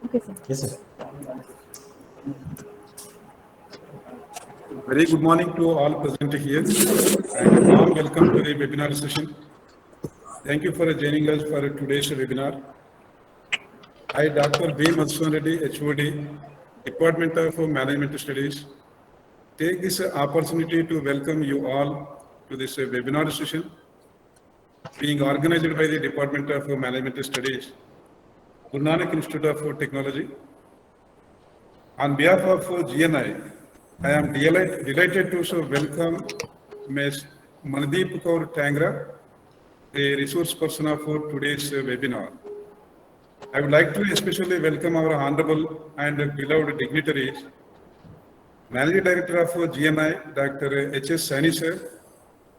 Okay, sir. Yes, sir. Very good morning to all present here and a warm welcome to the webinar session. Thank you for joining us for today's webinar. I, Dr. B. Madhusudan Reddy, HOD, Department of Management Studies, take this opportunity to welcome you all to this webinar session being organized by the Department of Management Studies, Guru Nanak Institute of Technology. On behalf of GNI, I am delighted to welcome Ms. Mandeep Kaur Tangra, the resource person of today's webinar. I would like to especially welcome our honorable and beloved dignitaries, Managing Director of GNI, Dr. H.S. Saini sir,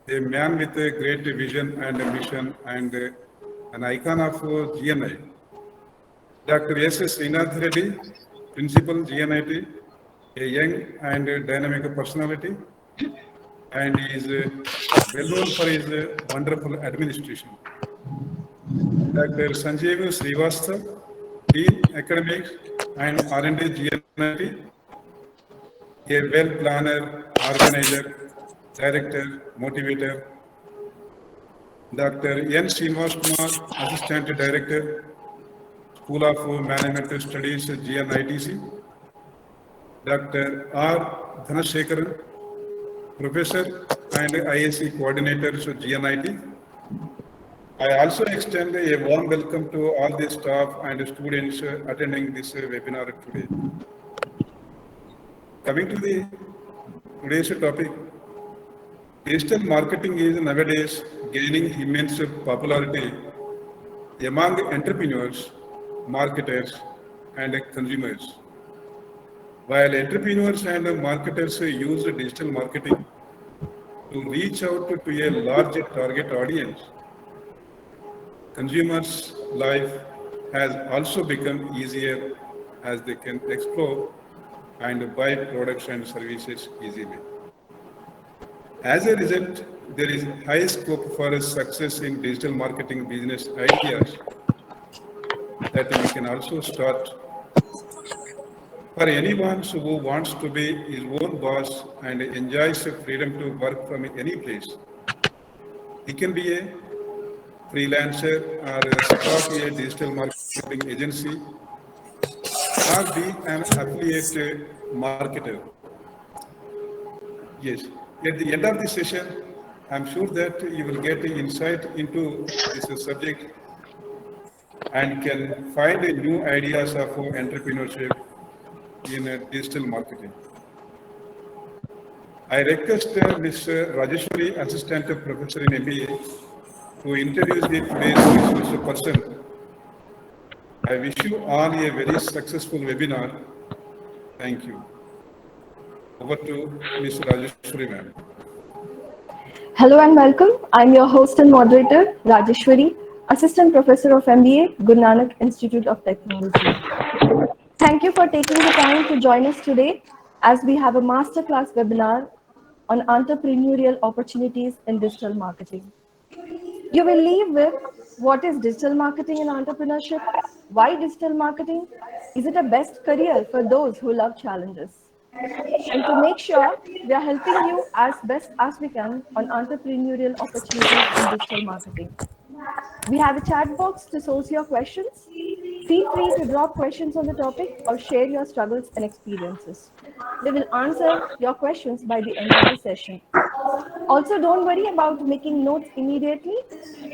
a man with a great vision and a mission and an icon of GNI. Dr. S.S. Srinath Reddy, Principal GNIT, a young and dynamic personality, and he is well known for his wonderful administration. Dr. Sanjeev Srivastava, Dean Academics and R&D GNIT, a well planner, organizer, director, motivator. Dr. N. Srinivas Kumar, Assistant Director, School of Management Studies, GNITC. Dr. R. Dhanashekaran, Professor and IAC Coordinator, GNIT. I also extend a warm welcome to all the staff and students attending this webinar today. Coming to the today's topic, digital marketing is nowadays gaining immense popularity among entrepreneurs, marketers, and consumers. While entrepreneurs and marketers use digital marketing to reach out to a large target audience, consumers' life has also become easier as they can explore and buy products and services easily. As a result, there is high scope for success in digital marketing business ideas that we can also start for anyone who wants to be his own boss and enjoys the freedom to work from any place. He can be a freelancer or start a digital marketing agency or be an affiliate marketer. Yes, at the end of the session, I'm sure that you will get insight into this subject and can find new ideas of entrepreneurship in digital marketing. I request Ms. Rajeshwari, Assistant Professor in MBA, to introduce the today's resource person. I wish you all a very successful webinar. Thank you. Over to Ms. Rajeshwari, ma'am. Hello and welcome. I'm your host and moderator, Rajeshwari, Assistant Professor of MBA, Guru Nanak Institute of Technology. Thank you for taking the time to join us today as we have a masterclass webinar on entrepreneurial opportunities in digital marketing. You will leave with what is digital marketing and entrepreneurship, why digital marketing, is it a best career for those who love challenges? And to make sure we are helping you as best as we can on entrepreneurial opportunities in digital marketing. We have a chat box to source your questions. Feel free to drop questions on the topic or share your struggles and experiences. We will answer your questions by the end of the session. Also, don't worry about making notes immediately,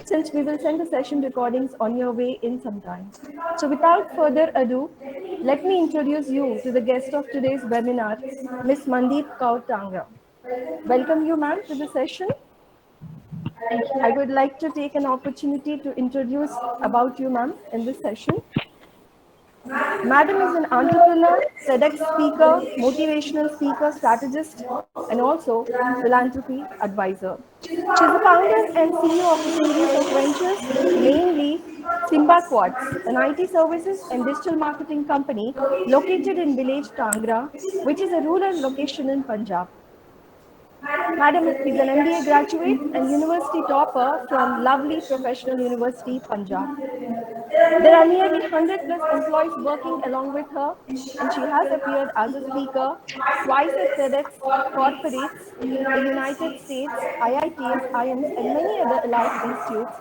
since we will send the session recordings on your way in some time. So without further ado, let me introduce you to the guest of today's webinar, Ms. Mandeep Kaur Tangra. Welcome you, ma'am, to the session. I would like to take an opportunity to introduce about you, ma'am, in this session. Madam is an entrepreneur, TEDx speaker, motivational speaker, strategist, and also philanthropy advisor. She is the founder and CEO of a series of ventures, mainly Simba Quads, an IT services and digital marketing company located in village Tangra, which is a rural location in Punjab. Madam is an MBA graduate and university topper from lovely Professional University, Punjab. There are nearly 100 plus employees working along with her, and she has appeared as a speaker twice at TEDx corporates, the United States, IITs, IIMs, and many other allied institutes.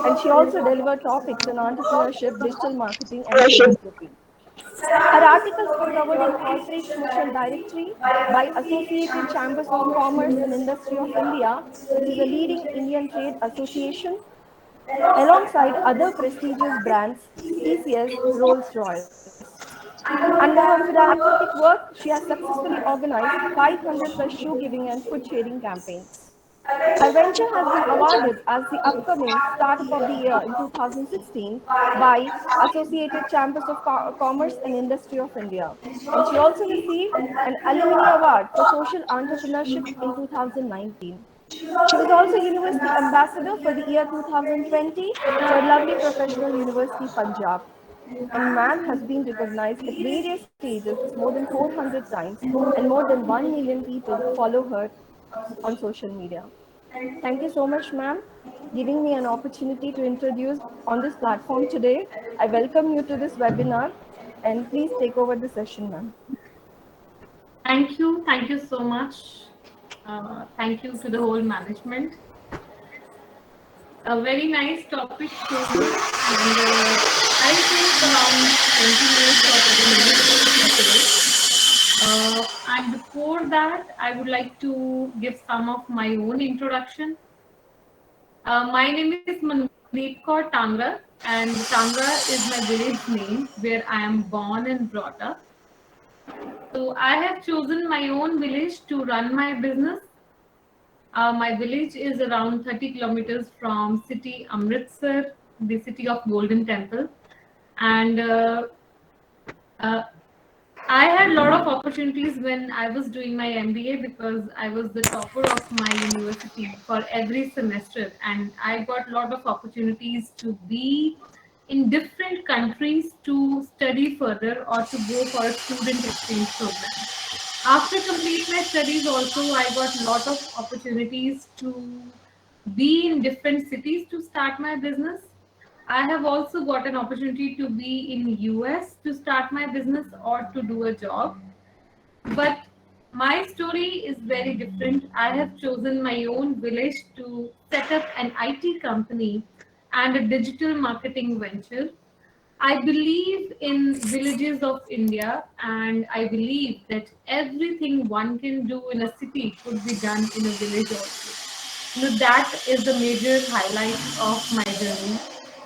And she also delivered topics on entrepreneurship, digital marketing, and philanthropy. Her articles were covered in Corporate Social Directory by Associated Chambers of Commerce and Industry of India, which is a leading Indian trade association, alongside other prestigious brands, TCS, Rolls-Royce. Under her philanthropic work, she has successfully organized 500 plus shoe giving and food sharing campaigns. Her venture has been awarded as the upcoming Startup of the Year in 2016 by Associated Chambers of Commerce and Industry of India. And she also received an Alumni Award for Social Entrepreneurship in 2019. She was also University Ambassador for the year 2020 for lovely professional University Punjab. And ma'am has been recognized at various stages more than 400 times, and more than 1 million people follow her on social media. Thank you so much, ma'am, giving me an opportunity to introduce on this platform today. I welcome you to this webinar, and please take over the session, ma'am. Thank you so much. Thank you to the whole management. A very nice topic chosen, and I'll take around 20 minutes or 30 minutes for today. And before that, I would like to give some of my own introduction. My name is Mandeep Kaur Tangra, and Tangra is my village name where I am born and brought up. So I have chosen my own village to run my business. My village is around 30 kilometers from city Amritsar, the city of Golden Temple, and uh, I had a lot of opportunities when I was doing my MBA because I was the topper of my university for every semester, and I got a lot of opportunities to be in different countries to study further or to go for a student exchange program. After complete my studies, also I got a lot of opportunities to be in different cities to start my business. I have also got an opportunity to be in US to start my business or to do a job. But my story is very different. I have chosen my own village to set up an IT company and a digital marketing venture. I believe in villages of India, and I believe that everything one can do in a city could be done in a village also. That is the major highlight of my journey.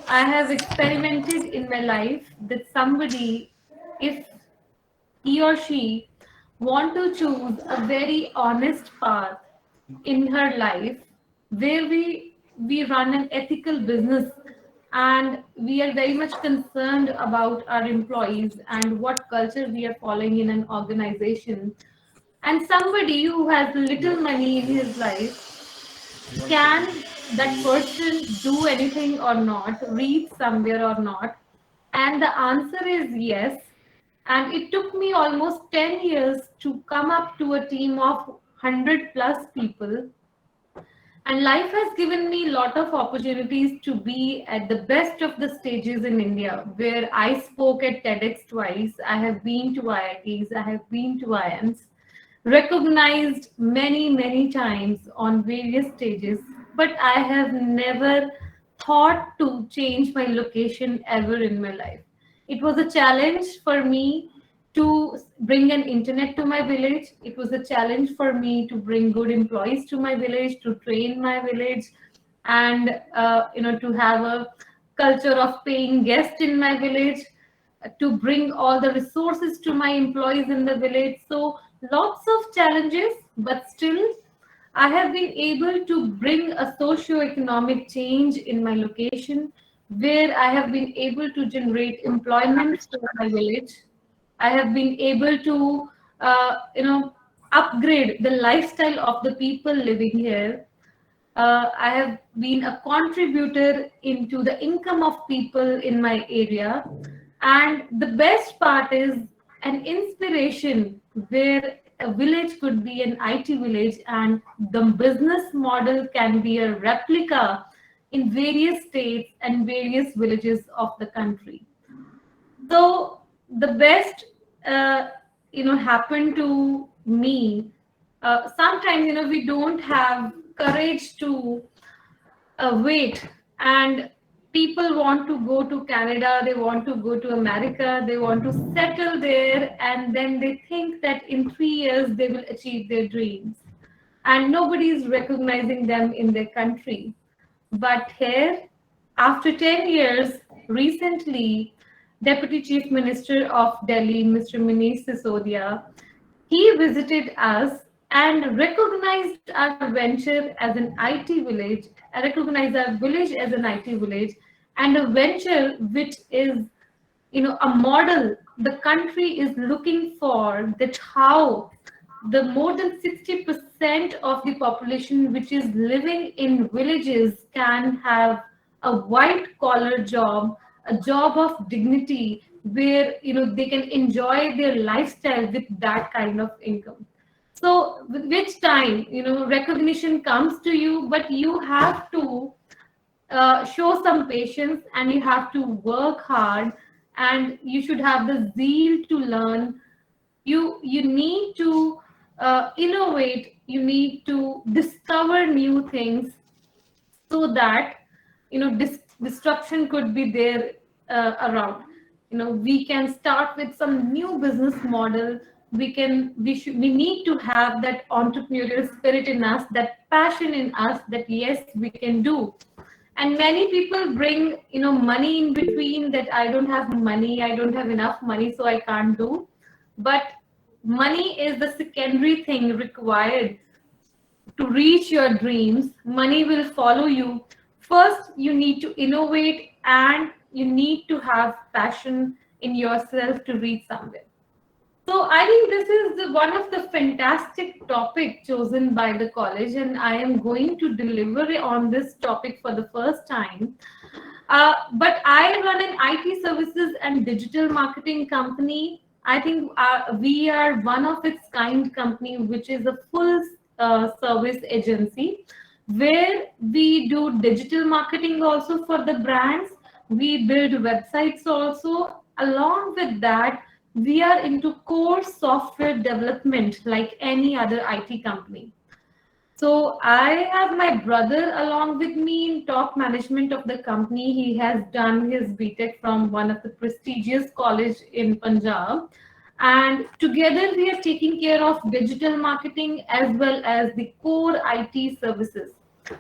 I have experimented in my life that somebody, if he or she want to choose a very honest path in her life where we run an ethical business and we are very much concerned about our employees and what culture we are following in an organization, and somebody who has little money in his life, can that person do anything or not, reach somewhere or not? And the answer is yes. And it took me almost 10 years to come up to a team of 100 plus people. And life has given me a lot of opportunities to be at the best of the stages in India, where I spoke at TEDx twice. I have been to IITs, I have been to IIMs, recognized many, many times on various stages, but I have never thought to change my location ever in my life. It was a challenge for me to bring an internet to my village. It was a challenge for me to bring good employees to my village, to train my village, and to have a culture of paying guests in my village, to bring all the resources to my employees in the village. So lots of challenges, but still I have been able to bring a socio-economic change in my location where I have been able to generate employment for my village. I have been able to, upgrade the lifestyle of the people living here. I have been a contributor into the income of people in my area. And the best part is an inspiration where a village could be an IT village and the business model can be a replica in various states and various villages of the country. So the best, uh, happened to me. Sometimes, we don't have courage to wait, and people want to go to Canada, they want to go to America, they want to settle there, and then they think that in 3 years they will achieve their dreams, and nobody is recognizing them in their country. But here, after 10 years, recently, Deputy Chief Minister of Delhi, Mr. Manish Sisodia, he visited us and recognized our venture as an IT village, recognized our village as an IT village, and a venture which is, a model the country is looking for, that how the more than 60% of the population which is living in villages can have a white collar job, a job of dignity, where they can enjoy their lifestyle with that kind of income. So with which time, recognition comes to you, but you have to show some patience, and you have to work hard, and you should have the zeal to learn. You need to innovate, you need to discover new things, so that destruction could be there around. We can start with some new business model. We need to have that entrepreneurial spirit in us, that passion in us, that yes, we can do. And many people bring money in between, that I don't have money, I don't have enough money, so I can't do. But money is the secondary thing required to reach your dreams. Money will follow you. First, you need to innovate, and you need to have passion in yourself to reach somewhere. So I think this is one of the fantastic topic chosen by the college, and I am going to deliver on this topic for the first time. But I run an IT services and digital marketing company. I think we are one of its kind company, which is a full service agency, where we do digital marketing also for the brands. We build websites also. Along with that, we are into core software development like any other IT company. So I have my brother along with me in top management of the company. He has done his BTech from one of the prestigious college in Punjab. And together we are taking care of digital marketing as well as the core IT services.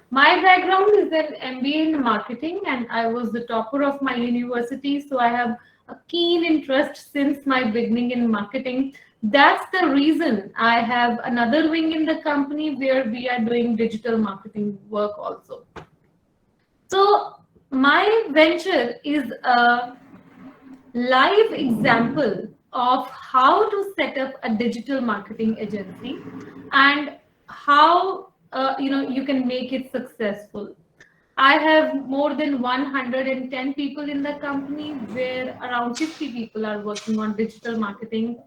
My background is an MBA in marketing, and I was the topper of my university. So I have a keen interest since my beginning in marketing. That's the reason I have another wing in the company where we are doing digital marketing work also. So my venture is a live example of how to set up a digital marketing agency, and how you can make it successful. I have more than 110 people in the company, where around 50 people are working on digital marketing.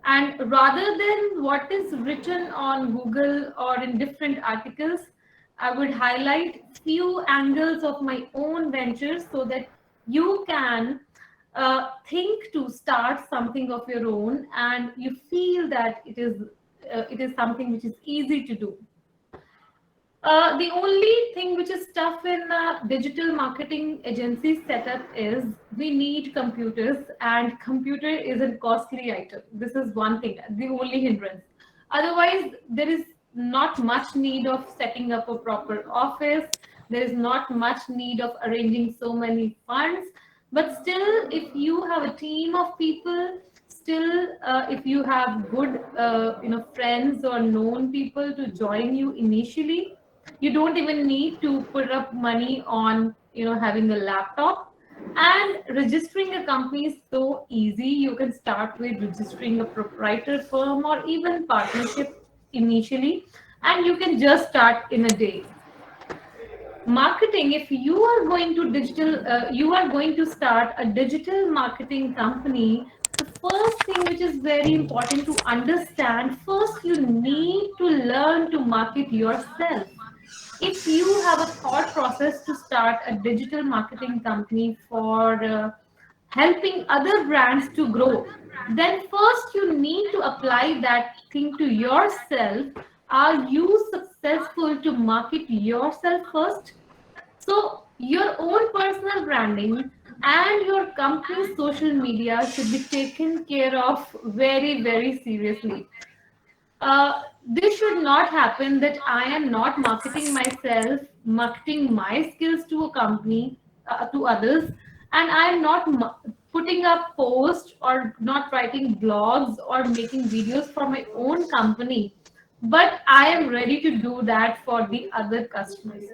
And rather than what is written on Google or in different articles, I would highlight few angles of my own ventures, so that you can think to start something of your own, and you feel that it is something which is easy to do. The only thing which is tough in digital marketing agency setup is we need computers, and computer is a costly item. This is one thing, the only hindrance. Otherwise, there is not much need of setting up a proper office. There is not much need of arranging so many funds. But still, if you have a team of people, still, if you have good, friends or known people to join you initially, you don't even need to put up money on having a laptop. And registering a company is so easy. You can start with registering a proprietor firm or even partnership initially, and you can just start in a day. Marketing, if you are going to you are going to start a digital marketing company, the first thing which is very important to understand, first you need to learn to market yourself. If you have a thought process to start a digital marketing company for helping other brands to grow, then first you need to apply that thing to yourself. Are you successful to market yourself first? So, your own personal branding and your company's social media should be taken care of very, very seriously. This should not happen that I am not marketing myself, marketing my skills to a company, to others, and I am not putting up posts or not writing blogs or making videos for my own company, but I am ready to do that for the other customers.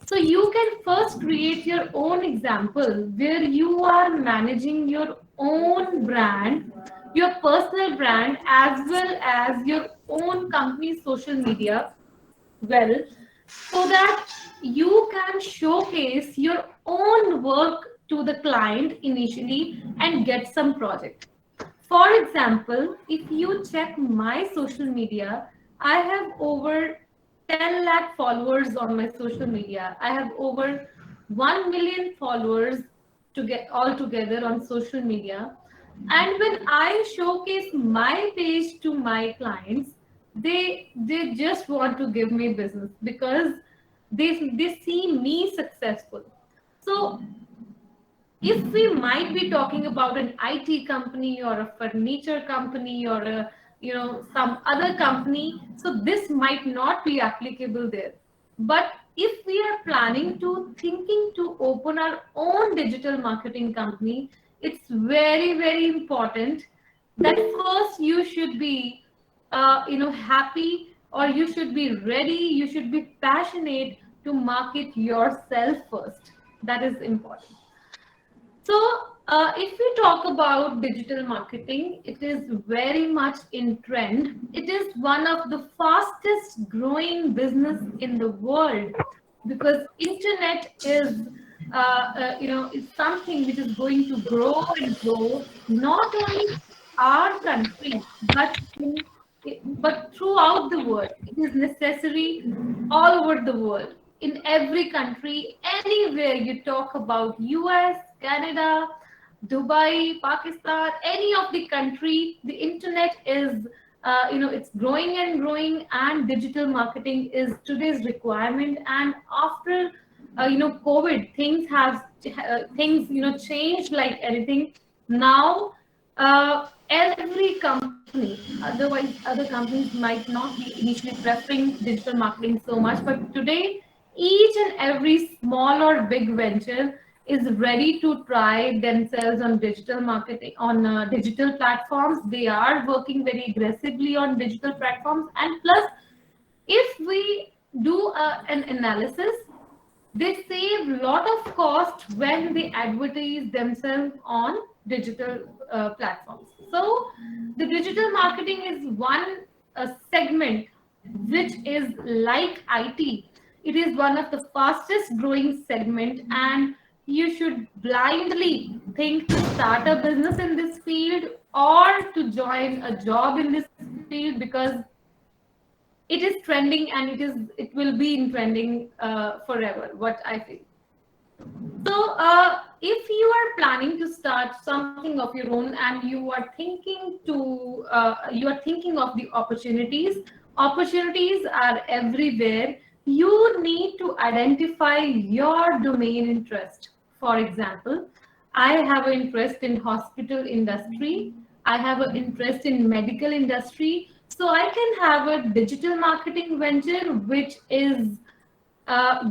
So you can first create your own example where you are managing your own brand, your personal brand, as well as your own company's social media well, so that you can showcase your own work to the client initially and get some project. For example, if you check my social media, I have over 10 lakh followers on my social media. I have over 1 million followers to get all together on social media. And when I showcase my page to my clients, they just want to give me business because they see me successful. So if we might be talking about an IT company or a furniture company or a some other company, so this might not be applicable there. But if we are planning to thinking to open our own digital marketing company, it's very very important that first you should be happy, or you should be ready, you should be passionate to market yourself first. That is important. So, if we talk about digital marketing, it is very much in trend. It is one of the fastest growing business in the world because internet is something which is going to grow and grow not only our country but throughout the world. It is necessary all over the world. In every country, anywhere you talk about US, Canada, Dubai, Pakistan, any of the country, the internet is, it's growing and growing, and digital marketing is today's requirement. And after, COVID, things, changed like anything. Now, every company, otherwise other companies might not be initially preferring digital marketing so much, but today each and every small or big venture is ready to try themselves on digital marketing on digital platforms. They are working very aggressively on digital platforms, and plus if we do an analysis, they save a lot of cost when they advertise themselves on digital platforms. So the digital marketing is one segment which is like IT. It is one of the fastest growing segment, and you should blindly think to start a business in this field or to join a job in this field because it is trending, and it will be in trending forever, what I feel. So if you are planning to start something of your own and you are thinking of the opportunities are everywhere. You need to identify your domain interest. For example, I have an interest in hospital industry. I have an interest in medical industry. So I can have a digital marketing venture which is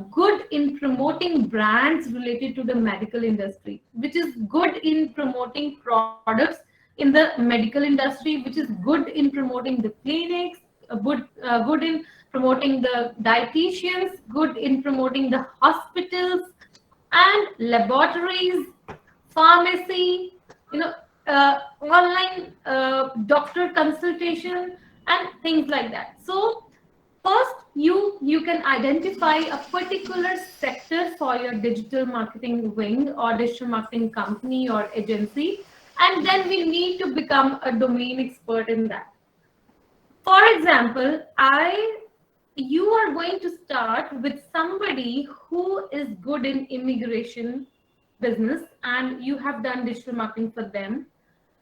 good in promoting brands related to the medical industry, which is good in promoting products in the medical industry, which is good in promoting the clinics, good in promoting the dietitians, good in promoting the hospitals and laboratories, pharmacy, online doctor consultation and things like that. So first, you can identify a particular sector for your digital marketing wing or digital marketing company or agency, and then we need to become a domain expert in that. For example, I you are going to start with somebody who is good in immigration business and you have done digital marketing for them.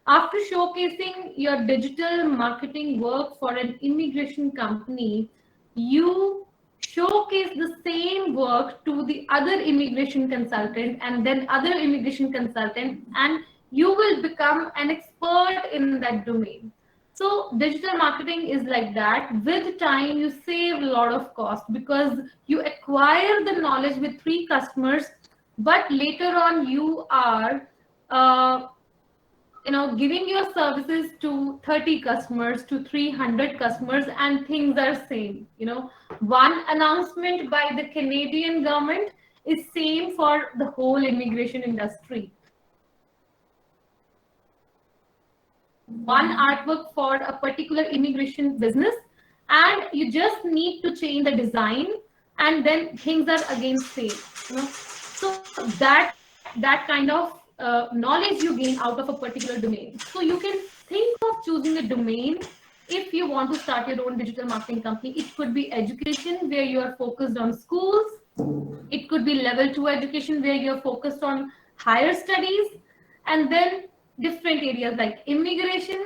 After showcasing your digital marketing work for an immigration company, you showcase the same work to the other immigration consultant and then other immigration consultant, and you will become an expert in that domain. So digital marketing is like that. With time, you save a lot of cost because you acquire the knowledge with 3 customers, but later on you are uh, giving your services to 30 customers to 300 customers, and things are same. One announcement by the Canadian government is same for the whole immigration industry. One artwork for a particular immigration business, and you just need to change the design, and then things are again same. So that kind of knowledge you gain out of a particular domain. So you can think of choosing a domain if you want to start your own digital marketing company. It could be education, where you are focused on schools. It could be level 2 education, where you're focused on higher studies, and then different areas like immigration.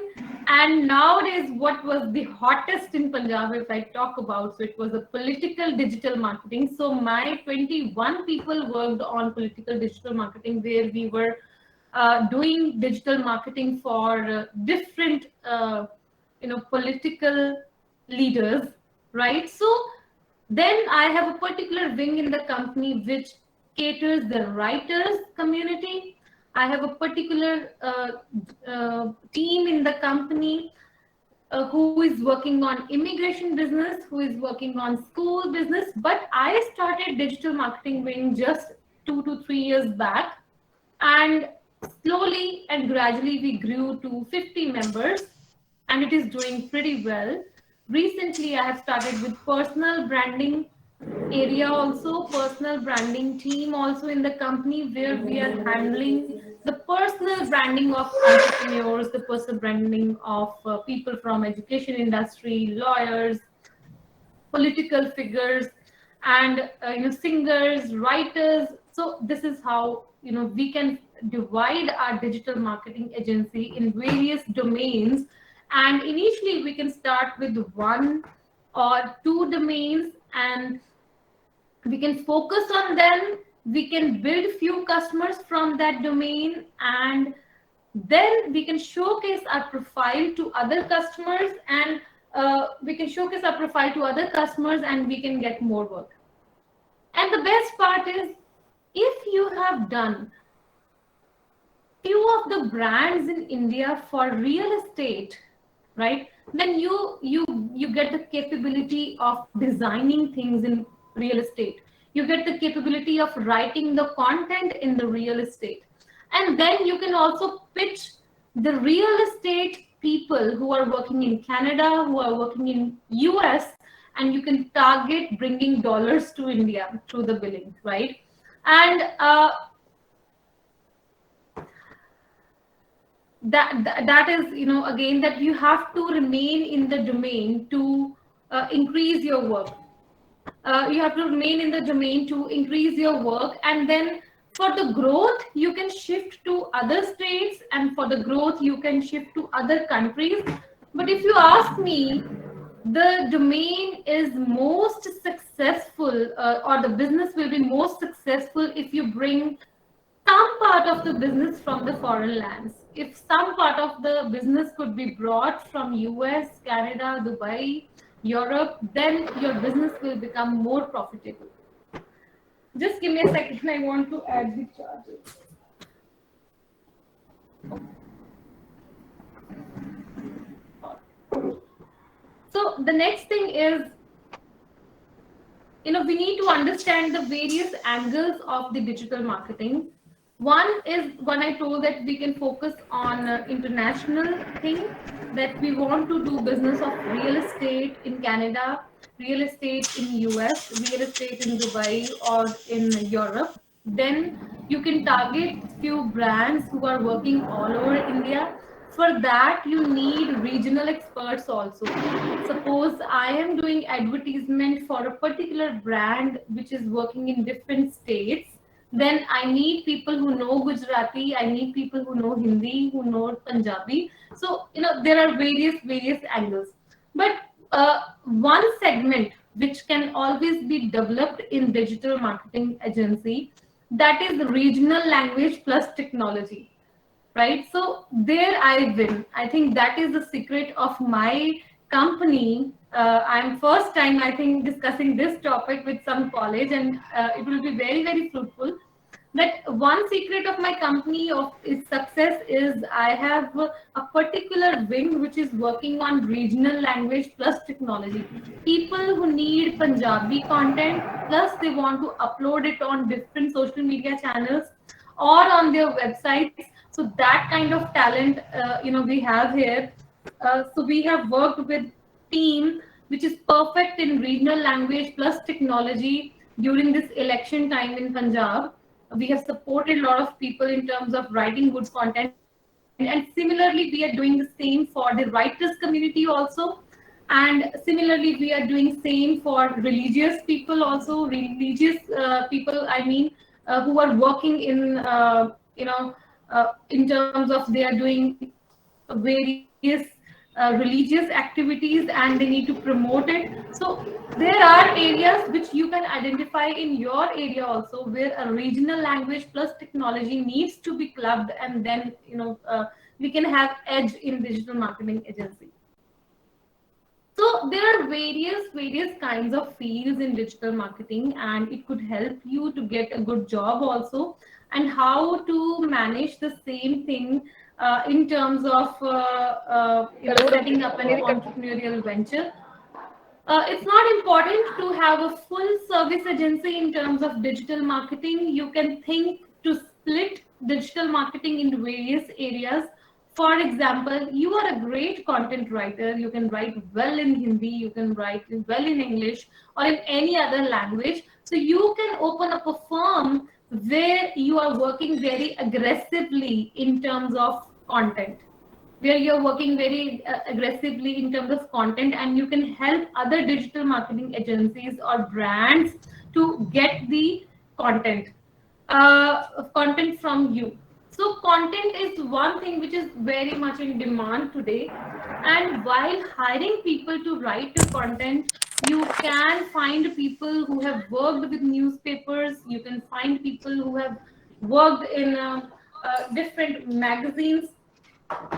And nowadays, what was the hottest in Punjab, if I talk about, so it was a political digital marketing. So my 21 people worked on political digital marketing, where we were doing digital marketing for different, political leaders, right? So then I have a particular wing in the company which caters the writers community. I have a particular team in the company who is working on immigration business, who is working on school business. But I started digital marketing wing just 2 to 3 years back, and slowly and gradually we grew to 50 members, and it is doing pretty well. Recently, I have started with personal branding area also, personal branding team also in the company, where we are handling the personal branding of entrepreneurs, the personal branding of people from education industry, lawyers, political figures, and singers, writers. So this is how we can divide our digital marketing agency in various domains, and initially we can start with 1 or 2 domains, and we can focus on them. We can build few customers from that domain, and then we can showcase our profile to other customers, and and we can get more work. And the best part is, if you have done few of the brands in India for real estate, right, then you get the capability of designing things in real estate. You get the capability of writing the content in the real estate, and then you can also pitch the real estate people who are working in Canada, who are working in US, and you can target bringing dollars to India through the billing, right? And that is, again, that you have to remain in the domain to increase your work. You have to remain in the domain to increase your work, and then for the growth you can shift to other states, and for the growth you can shift to other countries. But if you ask me, the domain is most successful, or the business will be most successful if you bring some part of the business from the foreign lands. If some part of the business could be brought from US, Canada, Dubai, Europe, then your business will become more profitable. Just give me a second, I want to add the charges. So the next thing is, we need to understand the various angles of the digital marketing. One is, when I told that we can focus on international thing, that we want to do business of real estate in Canada, real estate in US, real estate in Dubai or in Europe. Then you can target few brands who are working all over India. For that, you need regional experts also. Suppose I am doing advertisement for a particular brand which is working in different states, then I need people who know Gujarati, I need people who know Hindi, who know Punjabi. So, there are various angles. But one segment which can always be developed in digital marketing agency, that is regional language plus technology, right? So there I win. I think that is the secret of my company. I'm first time, I think, discussing this topic with some college, and it will be very fruitful. That one secret of my company of its success is I have a particular wing which is working on regional language plus technology. People who need Punjabi content plus they want to upload it on different social media channels or on their websites. So that kind of talent, we have here. So we have worked with team which is perfect in regional language plus technology during this election time in Punjab. We have supported a lot of people in terms of writing good content, and similarly we are doing the same for the writers community also. And similarly we are doing same for religious people also, religious people, I mean, who are working in in terms of they are doing various religious activities and they need to promote it. So there are areas which you can identify in your area also where a regional language plus technology needs to be clubbed, and then we can have edge in digital marketing agency. So there are various kinds of fields in digital marketing, and it could help you to get a good job also, and how to manage the same thing in terms of setting up an entrepreneurial venture. It's not important to have a full service agency in terms of digital marketing. You can think to split digital marketing into various areas. For example, you are a great content writer. You can write well in Hindi, you can write well in English or in any other language. So you can open up a firm where you are working very aggressively in terms of content, where you're working very aggressively in terms of content, and you can help other digital marketing agencies or brands to get the content content from you. So content is one thing which is very much in demand today, and while hiring people to write your content, you can find people who have worked with newspapers, you can find people who have worked in different magazines,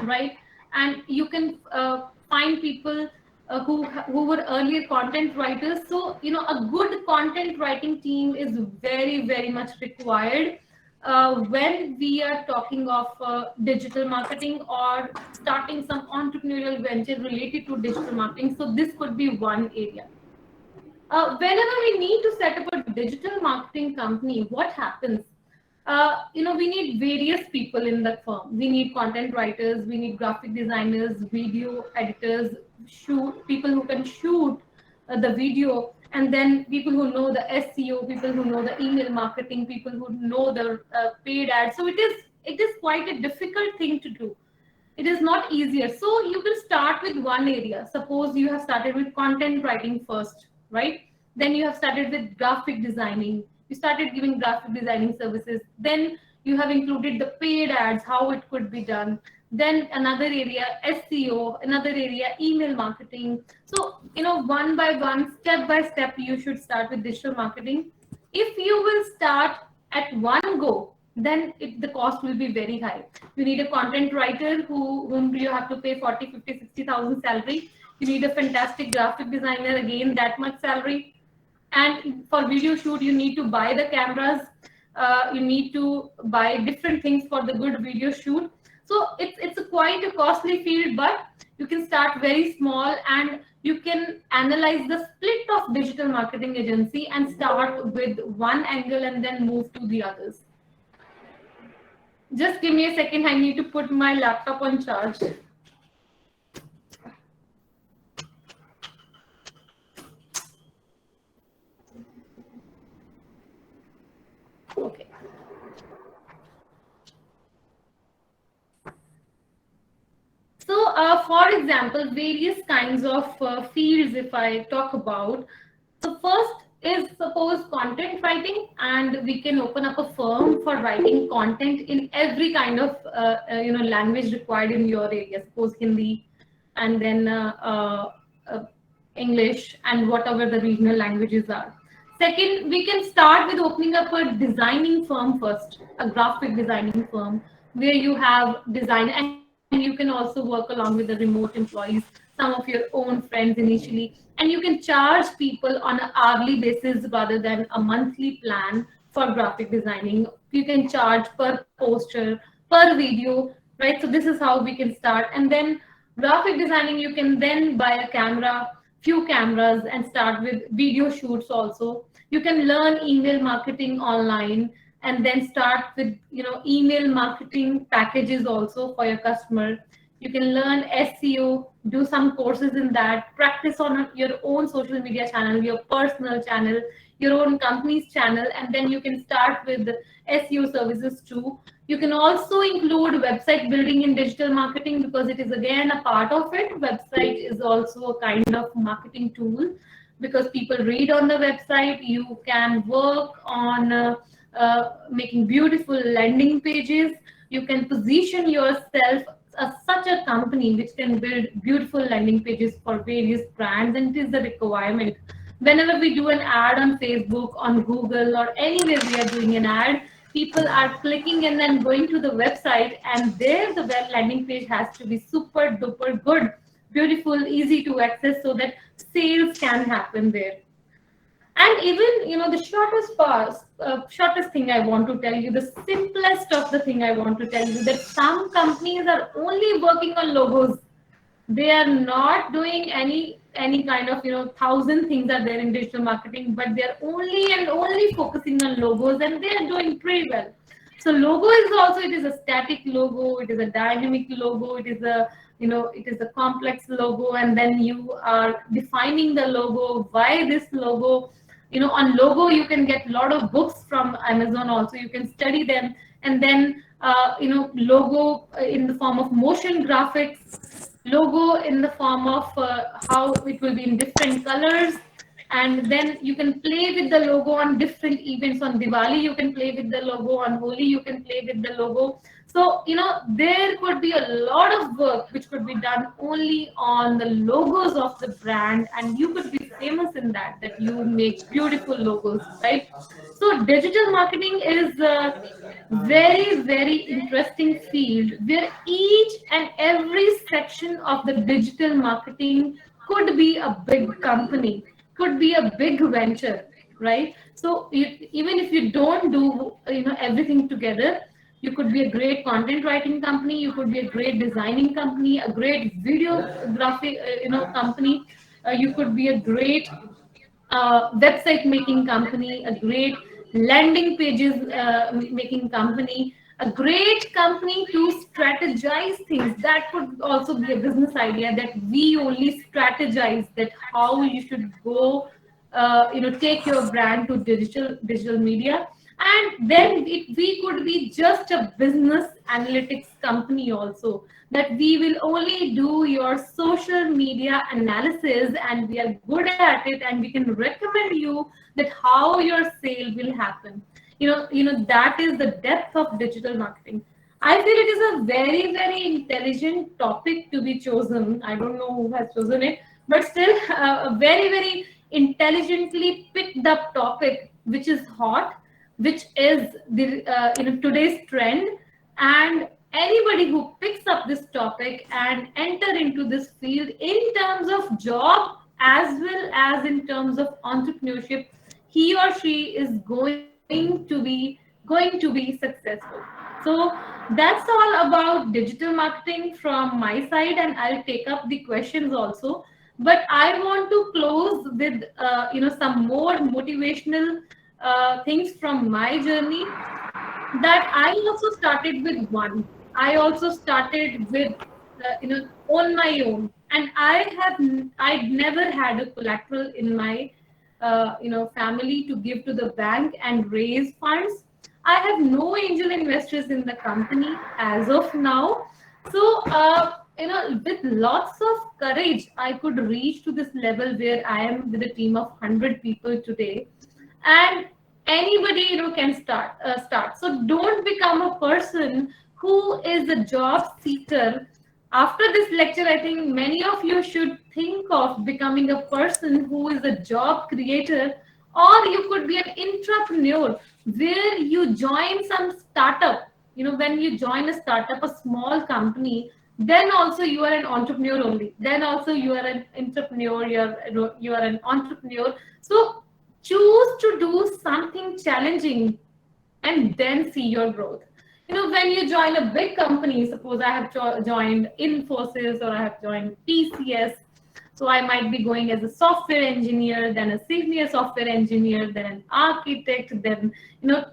right? And you can find people who were earlier content writers. So a good content writing team is very much required when we are talking of digital marketing or starting some entrepreneurial venture related to digital marketing. So this could be one area. Whenever we need to set up a digital marketing company, what happens? We need various people in the firm. We need content writers, we need graphic designers, video editors, shoot people who can shoot the video, and then people who know the SEO, people who know the email marketing, people who know the paid ads. So it is quite a difficult thing to do. It is not easier. So you will start with one area. Suppose you have started with content writing first, right? Then you have started with graphic designing, you started giving graphic designing services, then you have included the paid ads, how it could be done, then another area SEO, another area email marketing. So one by one, step by step, you should start with digital marketing. If you will start at one go, then the cost will be very high. You need a content writer whom you have to pay 40, 50, 60,000 salary. You need a fantastic graphic designer, again that much salary. And for video shoot, you need to buy the cameras, you need to buy different things for the good video shoot. So it's a quite a costly field, but you can start very small, and you can analyze the split of digital marketing agency and start with one angle and then move to the others. Just give me a second, I need to put my laptop on charge. Okay. for example, various kinds of fields, if I talk about, so first is suppose content writing, and we can open up a firm for writing content in every kind of language required in your area. Suppose Hindi, and then uh, English, and whatever the regional languages are. Second, we can start with opening up a designing firm first, a graphic designing firm where you have design, and you can also work along with the remote employees, some of your own friends initially, and you can charge people on an hourly basis rather than a monthly plan for graphic designing. You can charge per poster, per video, right? So this is how we can start. And then graphic designing, you can then buy a camera, few cameras, and start with video shoots also. You can learn email marketing online, and then start with email marketing packages also for your customer. You can learn SEO, do some courses in that, practice on your own social media channel, your personal channel, your own company's channel, and then you can start with SEO services too. You can also include website building in digital marketing, because it is again a part of it. Website is also a kind of marketing tool, because people read on the website. You can work on making beautiful landing pages. You can position yourself as such a company which can build beautiful landing pages for various brands, and it is the requirement. Whenever we do an ad on Facebook, on Google, or anywhere we are doing an ad, people are clicking and then going to the website, and there the web landing page has to be super duper good, beautiful, easy to access, so that sales can happen there. And even the shortest thing I want to tell you, the simplest of the thing I want to tell you, that some companies are only working on logos. They are not doing any kind of thousand things are there in digital marketing, but they're only and only focusing on logos, and they're doing pretty well. So logo is also, it is a static logo, it is a dynamic logo, it is a it is a complex logo, and then you are defining the logo, why this logo. On logo you can get a lot of books from Amazon also, you can study them. And then logo in the form of motion graphics, logo in the form of how it will be in different colors. And then you can play with the logo on different events. On Diwali you can play with the logo, on Holi you can play with the logo. So there could be a lot of work which could be done only on the logos of the brand, and you could be famous in that you make beautiful logos, right? So digital marketing is a very very interesting field, where each and every section of the digital marketing could be a big company, could be a big venture, right? So even if you don't do everything together, you could be a great content writing company, you could be a great designing company, a great videography company, you could be a great website making company, a great landing pages making company, a great company to strategize things. That could also be a business idea, that we only strategize that how you should go, take your brand to digital media. And then we could be just a business analytics company also, that we will only do your social media analysis, and we are good at it, and we can recommend you that how your sale will happen. That is the depth of digital marketing. I feel it is a very very intelligent topic to be chosen. I don't know who has chosen it, but still a very very intelligently picked up topic, which is hot, which is the today's trend. And anybody who picks up this topic and enter into this field in terms of job as well as in terms of entrepreneurship, he or she is going to be successful. So that's all about digital marketing from my side, and I'll take up the questions also. But I want to close with some more motivational things from my journey, that I also started with one. I also started with on my own, and I'd never had a collateral in my family to give to the bank and raise funds. I have no angel investors in the company as of now. So with lots of courage, I could reach to this level where I am with a team of 100 people today. And anybody can start. So don't become a person who is a job seeker. After this lecture, I think many of you should think of becoming a person who is a job creator, or you could be an entrepreneur where you join some startup. When you join a startup, a small company, then also you are an entrepreneur only. Then also you are an entrepreneur, you are an entrepreneur. So choose to do something challenging and then see your growth. When you join a big company, suppose I have joined Infosys or I have joined TCS, so I might be going as a software engineer, then a senior software engineer, then an architect, then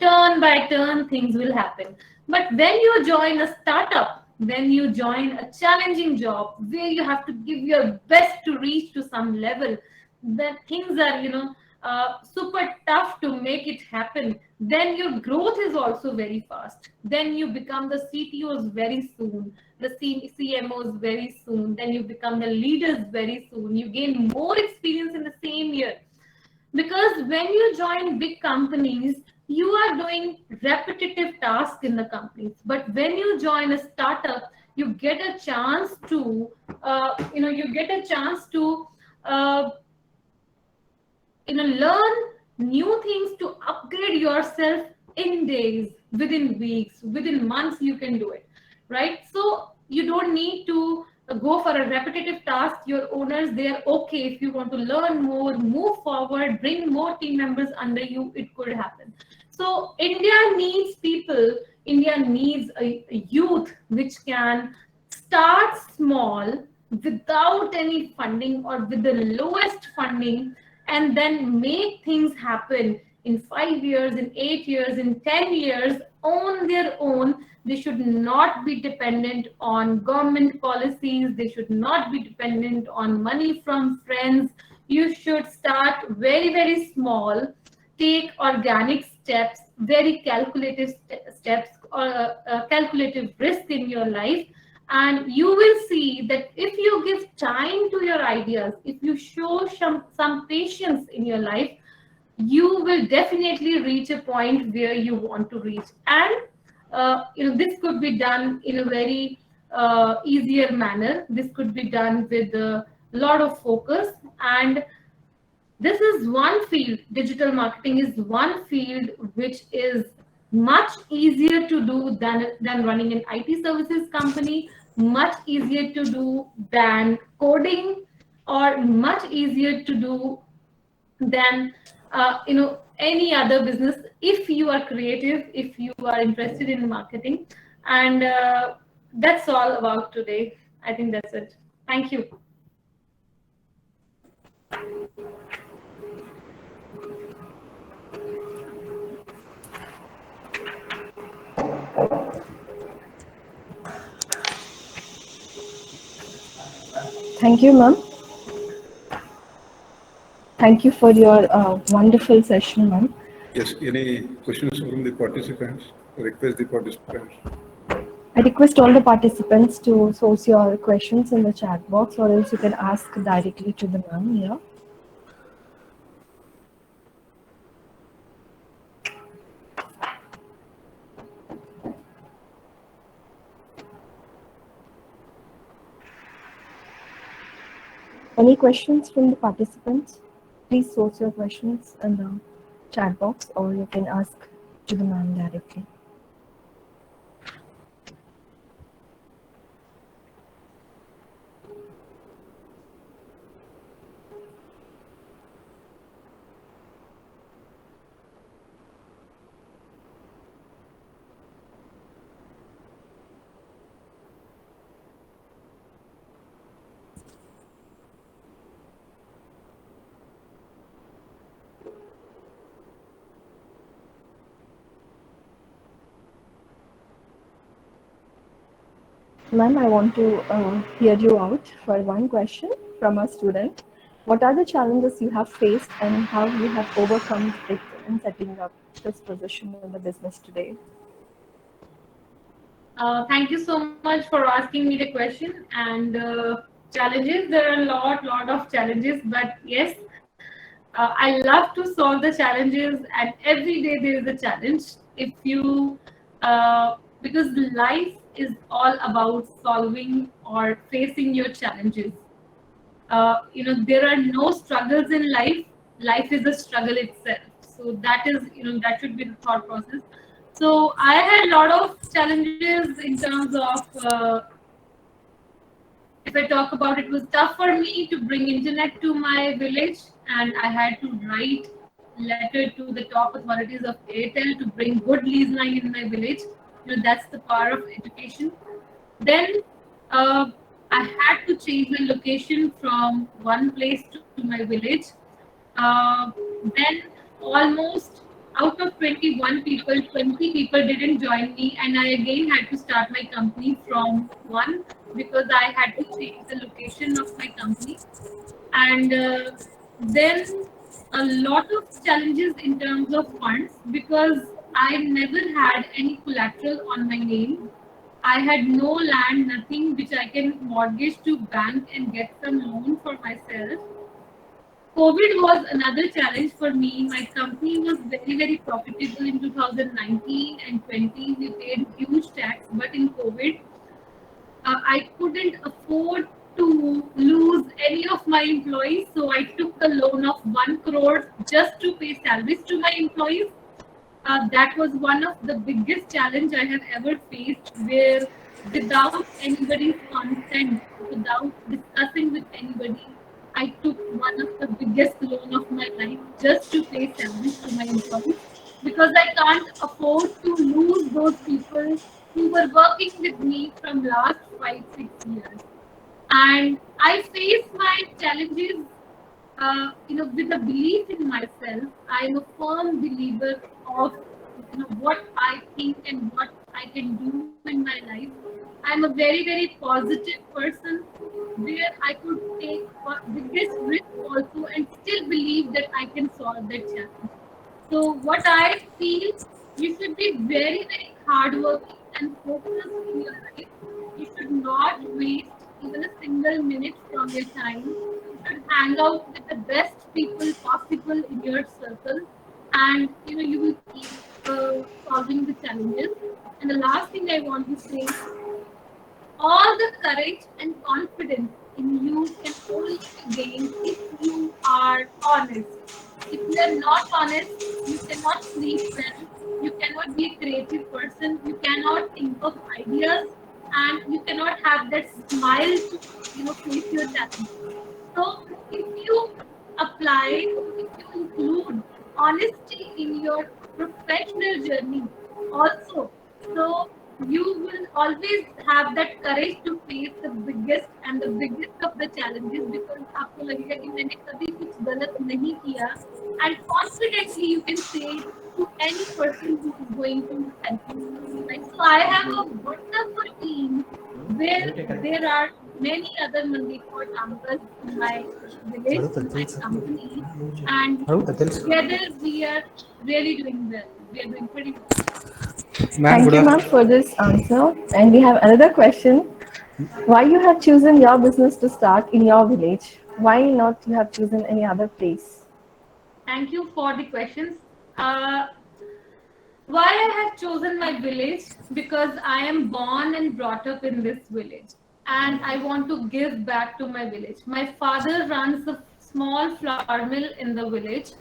turn by turn things will happen. But when you join a startup, when you join a challenging job where you have to give your best to reach to some level, that things are super tough to make it happen, then your growth is also very fast. Then you become the CTOs very soon, the CMOs very soon, then you become the leaders very soon. You gain more experience in the same year. Because when you join big companies, you are doing repetitive tasks in the companies. But when you join a startup, you get a chance to uh, learn new things, to upgrade yourself in days, within weeks, within months. You can do it, right? So you don't need to go for a repetitive task. Your owners, they are okay if you want to learn more, move forward, bring more team members under you, it could happen. So India needs people. India needs a youth which can start small without any funding or with the lowest funding, and then make things happen in 5 years, in 8 years, in 10 years on their own. They should not be dependent on government policies. They should not be dependent on money from friends. You should start very, very small, take organic steps, very calculated steps, or calculative risk in your life. And you will see that if you give time to your ideas, if you show some patience in your life, you will definitely reach a point where you want to reach. And this could be done in a very easier manner. This could be done with a lot of focus. And this is one field, digital marketing is one field which is much easier to do than running an IT services company, much easier to do than coding, or much easier to do than any other business, if you are creative, if you are interested in marketing. And that's all about today. I think that's it. Thank you. Thank you, ma'am. Thank you for your wonderful session, ma'am. Yes, any questions from the participants? Request the participants. I request all the participants to source your questions in the chat box, or else you can ask directly to the ma'am here. Any questions from the participants? Please source your questions in the chat box, or you can ask to the ma'am directly. Ma'am, I want to hear you out for one question from a student. What are the challenges you have faced and how you have overcome it in setting up this position in the business today? Thank you so much for asking me the question. And challenges, there are a lot of challenges, but yes, I love to solve the challenges, and every day there is a challenge. If you, because life is all about solving or facing your challenges. There are no struggles in life. Life is a struggle itself. So that is, that should be the thought process. So I had a lot of challenges in terms of, if I talk about, it was tough for me to bring internet to my village, and I had to write letter to the top authorities of Airtel to bring good lease line in my village. That's the power of education. Then uh, I had to change my location from one place to my village. Uh, then almost out of 21 people, 20 people didn't join me, and I again had to start my company from one because I had to change the location of my company. And then a lot of challenges in terms of funds because I never had any collateral on my name. I had no land, nothing which I can mortgage to bank and get some loan for myself. COVID was another challenge for me. My company was very profitable in 2019 and 20. We paid huge tax, but in COVID, I couldn't afford to lose any of my employees, so I took a loan of 1 crore just to pay salaries to my employees. That was one of the biggest challenge I have ever faced, where without anybody's consent, without discussing with anybody, I took one of the biggest loan of my life just to pay salaries to my employees because I can't afford to lose those people who were working with me from last 5 6 years. And I face my challenges, with a belief in myself. I am a firm believer of, what I think and what I can do in my life. I'm a very positive person where I could take biggest risk also and still believe that I can solve that challenge. So what I feel, you should be very hardworking and focused in your life. You should not waste even a single minute from your time. You should hang out with the best people possible in your circle, and you will keep solving the challenges. And the last thing I want to say, all the courage and confidence in you can only be gained if you are honest. If you are not honest, you cannot sleep well, you cannot be a creative person, you cannot think of ideas, and you cannot have that smile to face your challenges. So if you apply, if you include honesty in your professional journey also, so you will always have that courage to face the biggest of the challenges because आपको लगेगा कि मैंने कभी कुछ गलत नहीं किया, and confidently you can say to any person who is going to help you. Right? So I have a wonderful team where there are many other Mandikot uncles in my village, in my company, and together we are really doing well. We are doing pretty well. Ma'am, Thank good you, ma'am, afternoon. for this answer. And we have another question. Why you have chosen your business to start in your village? Why not you have chosen any other place? Thank you for the questions. Uh, why I have chosen my village? Because I am born and brought up in this village, and I want to give back to my village. My father runs a small flour mill in the village,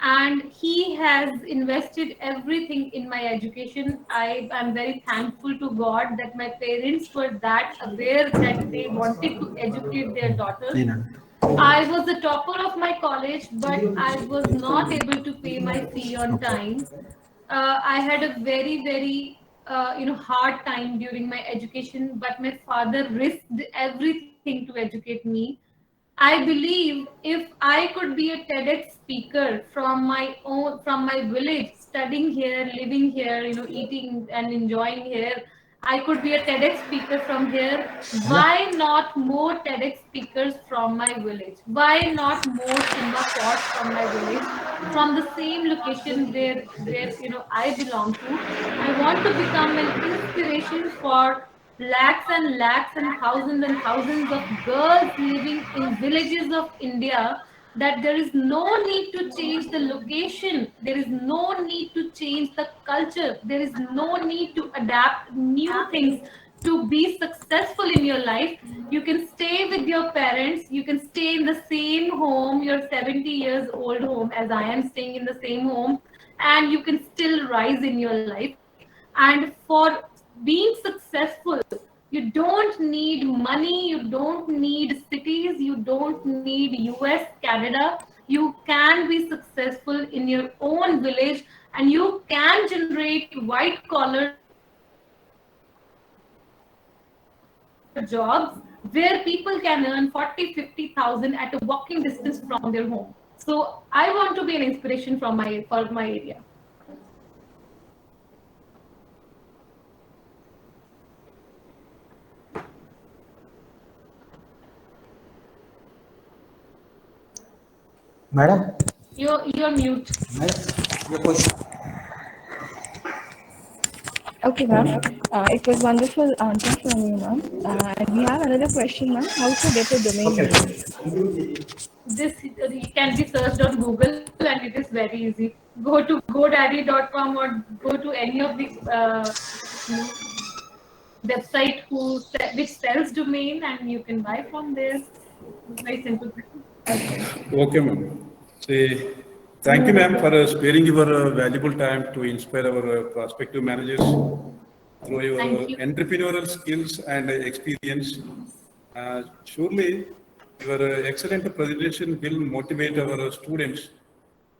and he has invested everything in my education. I am very thankful to God that my parents were that aware that they wanted to educate their daughters. I was the topper of my college, but I was not able to pay my fee on time. I had a very hard time during my education, but my father risked everything to educate me. I believe if I could be a TEDx speaker from my village, studying here, living here, eating and enjoying here, I could be a TEDx speaker from here. Yeah. Why not more TEDx speakers from my village? Why not more cinema pots from my village? From the same location where I belong to. I want to become an inspiration for lakhs and thousands of girls living in villages of India, that there is no need to change the location, there is no need to change the culture, there is no need to adapt new things to be successful in your life. You can stay with your parents, you can stay in the same home, your 70 years old home, as I am staying in the same home, and you can still rise in your life. And for being successful, you don't need money, you don't need cities, you don't need US, Canada. You can be successful in your own village, and you can generate white collar jobs where people can earn 40, 50,000 at a walking distance from their home. So I want to be an inspiration for my area. Madam, You're mute. madam, your question. Okay, ma'am. It was wonderful answer from you, ma'am. And we have another question, ma'am. How to get a domain Okay. name? This can be searched on Google, and it is very easy. Go to godaddy.com or go to any of the you know, website which sells domain, and you can buy from there. Very simple. Okay. Okay, ma'am. Say, thank you, ma'am, for sparing your valuable time to inspire our prospective managers through your Thank you. entrepreneurial skills and experience. Surely, your excellent presentation will motivate our students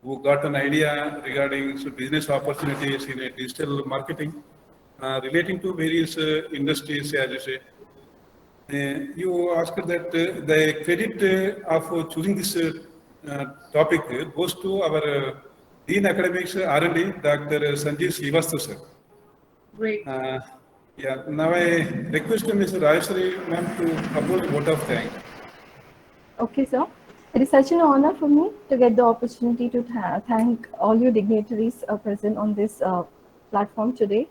who got an idea regarding business opportunities in digital marketing relating to various industries, as you say. You asked that the credit of choosing this topic goes to our Dean Academics R&D, Dr. Sanjeev Srivastava, sir. Great. Uh, yeah, now I request Mr. Rajeshwari ma'am to propose a vote of thanks. Okay, sir. It is such an honor for me to get the opportunity to thank all you dignitaries present on this platform today.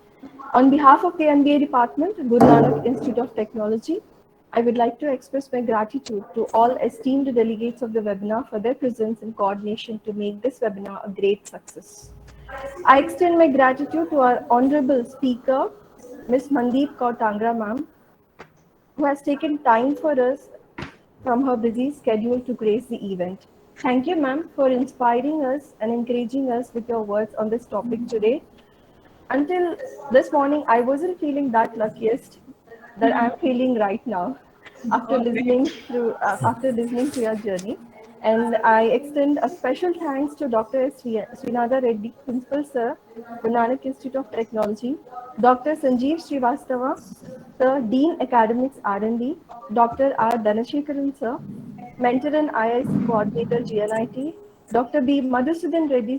On behalf of the MBA department, Guru Nanak Institute of Technology, I would like to express my gratitude to all esteemed delegates of the webinar for their presence and coordination to make this webinar a great success. I extend my gratitude to our honorable speaker, Ms. Mandeep Kaur Tangra ma'am, who has taken time for us from her busy schedule to grace the event. Thank you, ma'am, for inspiring us and encouraging us with your words on this topic today. Until this morning, I wasn't feeling that luckiest that I'm feeling right now Okay. after listening to your journey. And I extend a special thanks to Dr. Srinada Reddy, Principal Sir, Guru Nanak Institute of Technology, Dr. Sanjeev Srivastava, Sir, Dean Academics R&D, Dr. R. Dhanashekaran Sir, Mentor and IIC Coordinator GNIT, Dr. B. Madhusudan Reddy